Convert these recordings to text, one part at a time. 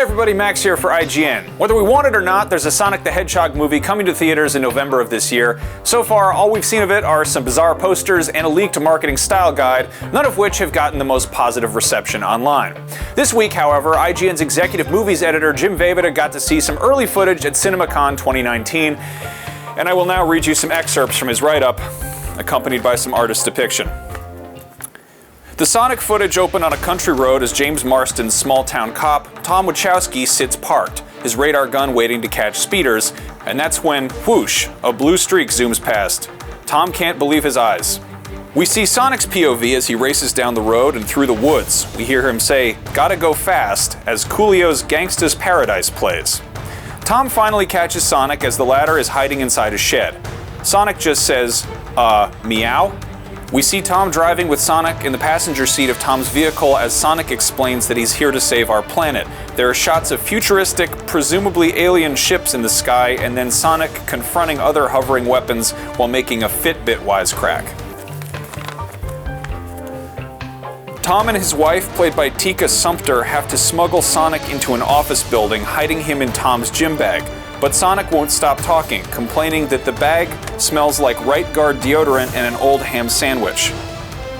Hi everybody, Max here for IGN. Whether we want it or not, there's a Sonic the Hedgehog movie coming to theaters in November of this year. So far, all we've seen of it are some bizarre posters and a leaked marketing style guide, none of which have gotten the most positive reception online. This week, however, IGN's executive movies editor Jim Vejvoda got to see some early footage at CinemaCon 2019, and I will now read you some excerpts from his write-up, accompanied by some artist depiction. The Sonic footage opened on a country road as James Marston's small-town cop, Tom Wachowski, sits parked, his radar gun waiting to catch speeders, and that's when, whoosh, a blue streak zooms past. Tom can't believe his eyes. We see Sonic's POV as he races down the road and through the woods. We hear him say, "Gotta go fast," as Coolio's Gangsta's Paradise plays. Tom finally catches Sonic as the latter is hiding inside a shed. Sonic just says, meow? We see Tom driving with Sonic in the passenger seat of Tom's vehicle as Sonic explains that he's here to save our planet. There are shots of futuristic, presumably alien ships in the sky, and then Sonic confronting other hovering weapons while making a Fitbit wisecrack. Tom and his wife, played by Tika Sumpter, have to smuggle Sonic into an office building, hiding him in Tom's gym bag. But Sonic won't stop talking, complaining that the bag smells like Right Guard deodorant and an old ham sandwich.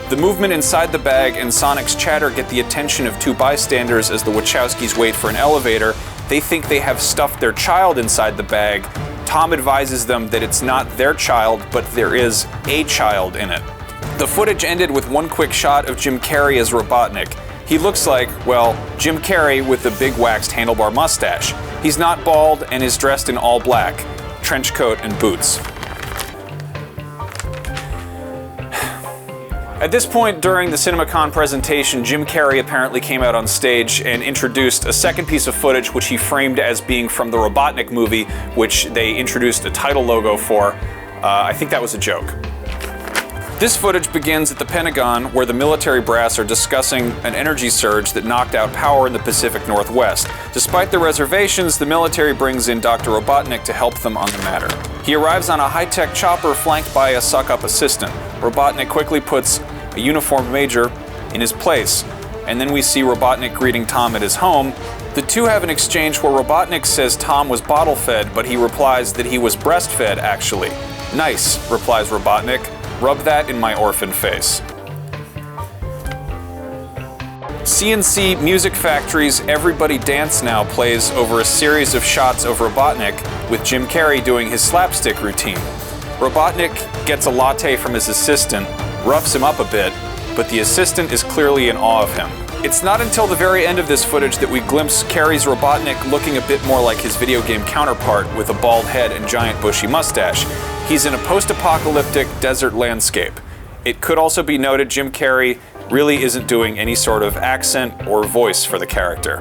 The movement inside the bag and Sonic's chatter get the attention of two bystanders as the Wachowskis wait for an elevator. They think they have stuffed their child inside the bag. Tom advises them that it's not their child, but there is a child in it. The footage ended with one quick shot of Jim Carrey as Robotnik. He looks like, well, Jim Carrey with the big waxed handlebar mustache. He's not bald and is dressed in all black, trench coat and boots. At this point during the CinemaCon presentation, Jim Carrey apparently came out on stage and introduced a second piece of footage which he framed as being from the Robotnik movie, which they introduced a title logo for. I think that was a joke. This footage begins at the Pentagon, where the military brass are discussing an energy surge that knocked out power in the Pacific Northwest. Despite the reservations, the military brings in Dr. Robotnik to help them on the matter. He arrives on a high-tech chopper flanked by a suck-up assistant. Robotnik quickly puts a uniformed major in his place, and then we see Robotnik greeting Tom at his home. The two have an exchange where Robotnik says Tom was bottle-fed, but he replies that he was breastfed, actually. "Nice," replies Robotnik. "Rub that in my orphan face." CNC Music Factory's Everybody Dance Now plays over a series of shots of Robotnik, with Jim Carrey doing his slapstick routine. Robotnik gets a latte from his assistant, roughs him up a bit, but the assistant is clearly in awe of him. It's not until the very end of this footage that we glimpse Carrey's Robotnik looking a bit more like his video game counterpart with a bald head and giant bushy mustache. He's in a post-apocalyptic desert landscape. It could also be noted Jim Carrey really isn't doing any sort of accent or voice for the character.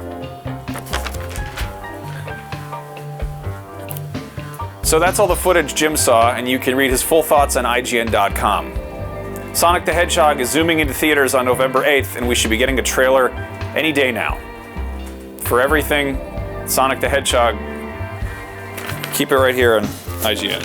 So that's all the footage Jim saw, and you can read his full thoughts on IGN.com. Sonic the Hedgehog is zooming into theaters on November 8th, and we should be getting a trailer any day now. For everything Sonic the Hedgehog, keep it right here on IGN.